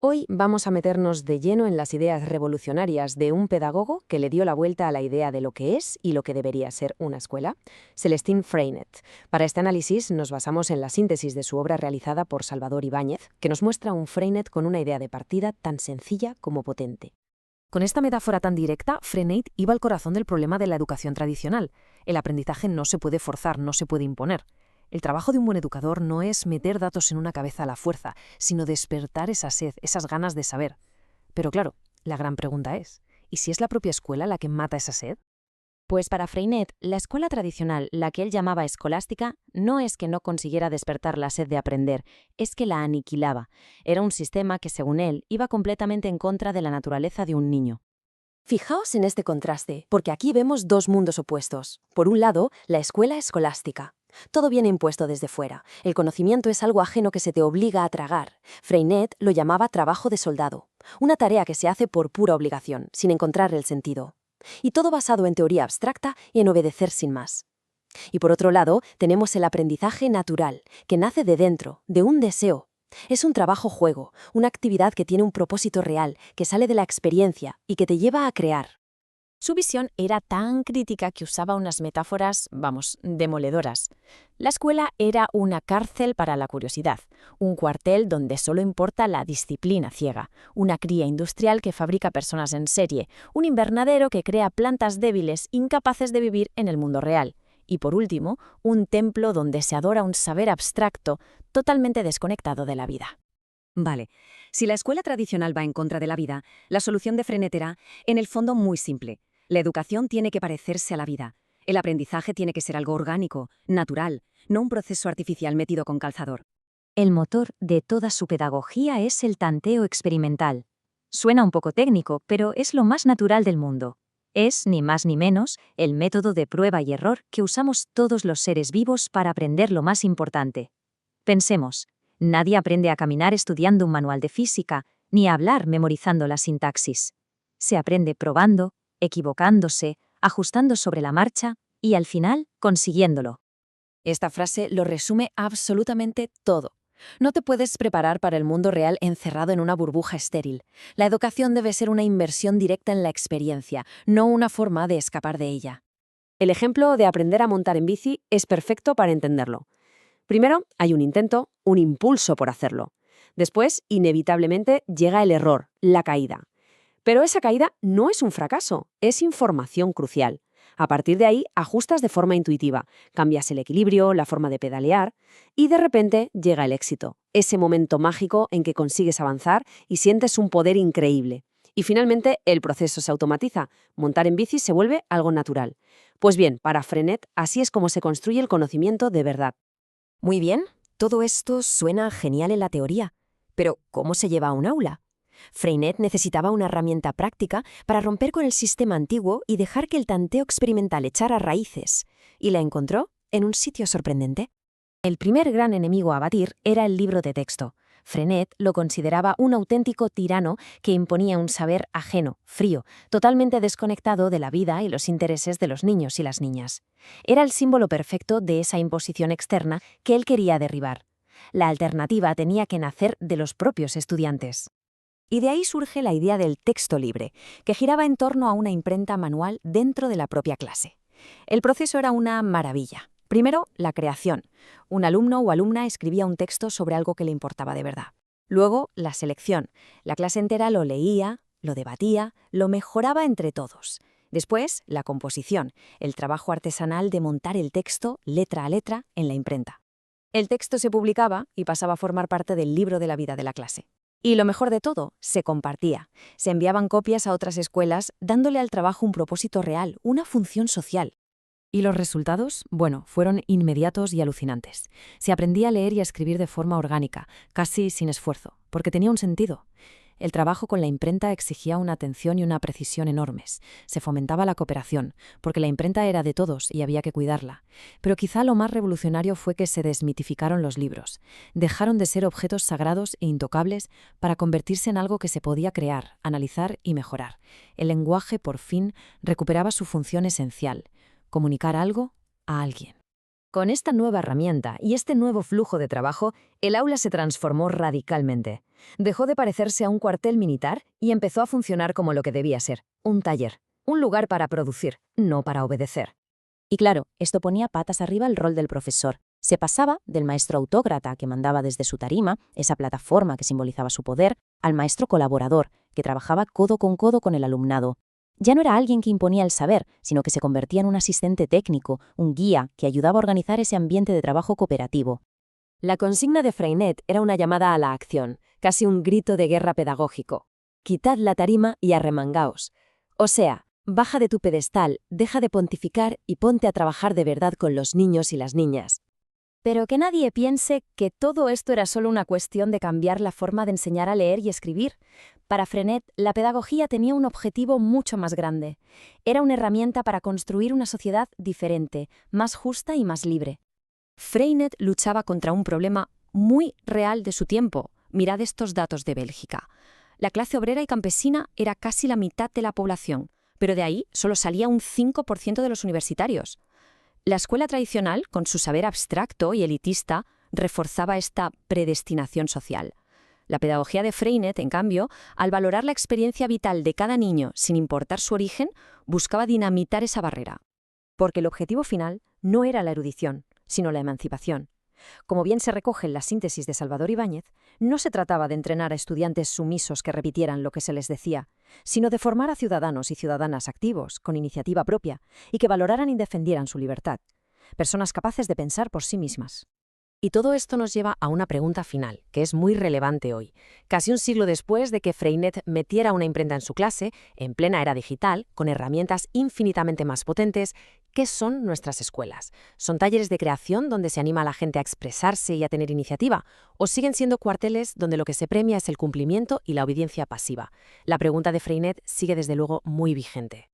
Hoy vamos a meternos de lleno en las ideas revolucionarias de un pedagogo que le dio la vuelta a la idea de lo que es y lo que debería ser una escuela, Celestín Freinet. Para este análisis nos basamos en la síntesis de su obra realizada por Salvador Ibáñez, que nos muestra un Freinet con una idea de partida tan sencilla como potente. Con esta metáfora tan directa, Freinet iba al corazón del problema de la educación tradicional. El aprendizaje no se puede forzar, no se puede imponer. El trabajo de un buen educador no es meter datos en una cabeza a la fuerza, sino despertar esa sed, esas ganas de saber. Pero claro, la gran pregunta es, ¿y si es la propia escuela la que mata esa sed? Pues para Freinet, la escuela tradicional, la que él llamaba escolástica, no es que no consiguiera despertar la sed de aprender, es que la aniquilaba. Era un sistema que, según él, iba completamente en contra de la naturaleza de un niño. Fijaos en este contraste, porque aquí vemos dos mundos opuestos. Por un lado, la escuela escolástica. Todo viene impuesto desde fuera. El conocimiento es algo ajeno que se te obliga a tragar. Freinet lo llamaba trabajo de soldado, una tarea que se hace por pura obligación, sin encontrar el sentido. Y todo basado en teoría abstracta y en obedecer sin más. Y por otro lado, tenemos el aprendizaje natural, que nace de dentro, de un deseo. Es un trabajo-juego, una actividad que tiene un propósito real, que sale de la experiencia y que te lleva a crear. Su visión era tan crítica que usaba unas metáforas, demoledoras. La escuela era una cárcel para la curiosidad, un cuartel donde solo importa la disciplina ciega, una cría industrial que fabrica personas en serie, un invernadero que crea plantas débiles incapaces de vivir en el mundo real. Y por último, un templo donde se adora un saber abstracto totalmente desconectado de la vida. Vale, si la escuela tradicional va en contra de la vida, la solución de Freinet era, en el fondo, muy simple. La educación tiene que parecerse a la vida. El aprendizaje tiene que ser algo orgánico, natural, no un proceso artificial metido con calzador. El motor de toda su pedagogía es el tanteo experimental. Suena un poco técnico, pero es lo más natural del mundo. Es, ni más ni menos, el método de prueba y error que usamos todos los seres vivos para aprender lo más importante. Pensemos, nadie aprende a caminar estudiando un manual de física, ni a hablar memorizando la sintaxis. Se aprende probando, equivocándose, ajustando sobre la marcha y, al final, consiguiéndolo. Esta frase lo resume absolutamente todo. No te puedes preparar para el mundo real encerrado en una burbuja estéril. La educación debe ser una inversión directa en la experiencia, no una forma de escapar de ella. El ejemplo de aprender a montar en bici es perfecto para entenderlo. Primero, hay un intento, un impulso por hacerlo. Después, inevitablemente, llega el error, la caída. Pero esa caída no es un fracaso, es información crucial. A partir de ahí, ajustas de forma intuitiva, cambias el equilibrio, la forma de pedalear, y de repente llega el éxito, ese momento mágico en que consigues avanzar y sientes un poder increíble. Y finalmente, el proceso se automatiza, montar en bici se vuelve algo natural. Pues bien, para Freinet, así es como se construye el conocimiento de verdad. Muy bien, todo esto suena genial en la teoría, pero ¿cómo se lleva a un aula? Freinet necesitaba una herramienta práctica para romper con el sistema antiguo y dejar que el tanteo experimental echara raíces, y la encontró en un sitio sorprendente. El primer gran enemigo a batir era el libro de texto. Freinet lo consideraba un auténtico tirano que imponía un saber ajeno, frío, totalmente desconectado de la vida y los intereses de los niños y las niñas. Era el símbolo perfecto de esa imposición externa que él quería derribar. La alternativa tenía que nacer de los propios estudiantes. Y de ahí surge la idea del texto libre, que giraba en torno a una imprenta manual dentro de la propia clase. El proceso era una maravilla. Primero, la creación. Un alumno o alumna escribía un texto sobre algo que le importaba de verdad. Luego, la selección. La clase entera lo leía, lo debatía, lo mejoraba entre todos. Después, la composición, el trabajo artesanal de montar el texto letra a letra en la imprenta. El texto se publicaba y pasaba a formar parte del libro de la vida de la clase. Y lo mejor de todo, se compartía. Se enviaban copias a otras escuelas, dándole al trabajo un propósito real, una función social. ¿Y los resultados? Bueno, fueron inmediatos y alucinantes. Se aprendía a leer y a escribir de forma orgánica, casi sin esfuerzo, porque tenía un sentido. El trabajo con la imprenta exigía una atención y una precisión enormes. Se fomentaba la cooperación, porque la imprenta era de todos y había que cuidarla. Pero quizá lo más revolucionario fue que se desmitificaron los libros. Dejaron de ser objetos sagrados e intocables para convertirse en algo que se podía crear, analizar y mejorar. El lenguaje, por fin, recuperaba su función esencial: comunicar algo a alguien. Con esta nueva herramienta y este nuevo flujo de trabajo, el aula se transformó radicalmente. Dejó de parecerse a un cuartel militar y empezó a funcionar como lo que debía ser, un taller, un lugar para producir, no para obedecer. Y claro, esto ponía patas arriba el rol del profesor. Se pasaba del maestro autócrata que mandaba desde su tarima, esa plataforma que simbolizaba su poder, al maestro colaborador, que trabajaba codo con el alumnado. Ya no era alguien que imponía el saber, sino que se convertía en un asistente técnico, un guía que ayudaba a organizar ese ambiente de trabajo cooperativo. La consigna de Freinet era una llamada a la acción, casi un grito de guerra pedagógico. Quitad la tarima y arremangaos. O sea, baja de tu pedestal, deja de pontificar y ponte a trabajar de verdad con los niños y las niñas. Pero que nadie piense que todo esto era solo una cuestión de cambiar la forma de enseñar a leer y escribir. Para Freinet, la pedagogía tenía un objetivo mucho más grande. Era una herramienta para construir una sociedad diferente, más justa y más libre. Freinet luchaba contra un problema muy real de su tiempo. Mirad estos datos de Bélgica. La clase obrera y campesina era casi la mitad de la población, pero de ahí solo salía un 5% de los universitarios. La escuela tradicional, con su saber abstracto y elitista, reforzaba esta predestinación social. La pedagogía de Freinet, en cambio, al valorar la experiencia vital de cada niño sin importar su origen, buscaba dinamitar esa barrera. Porque el objetivo final no era la erudición, sino la emancipación. Como bien se recoge en la síntesis de Salvador Ibáñez, no se trataba de entrenar a estudiantes sumisos que repitieran lo que se les decía, sino de formar a ciudadanos y ciudadanas activos, con iniciativa propia, y que valoraran y defendieran su libertad. Personas capaces de pensar por sí mismas. Y todo esto nos lleva a una pregunta final, que es muy relevante hoy. Casi un siglo después de que Freinet metiera una imprenta en su clase, en plena era digital, con herramientas infinitamente más potentes, ¿qué son nuestras escuelas? ¿Son talleres de creación donde se anima a la gente a expresarse y a tener iniciativa? ¿O siguen siendo cuarteles donde lo que se premia es el cumplimiento y la obediencia pasiva? La pregunta de Freinet sigue desde luego muy vigente.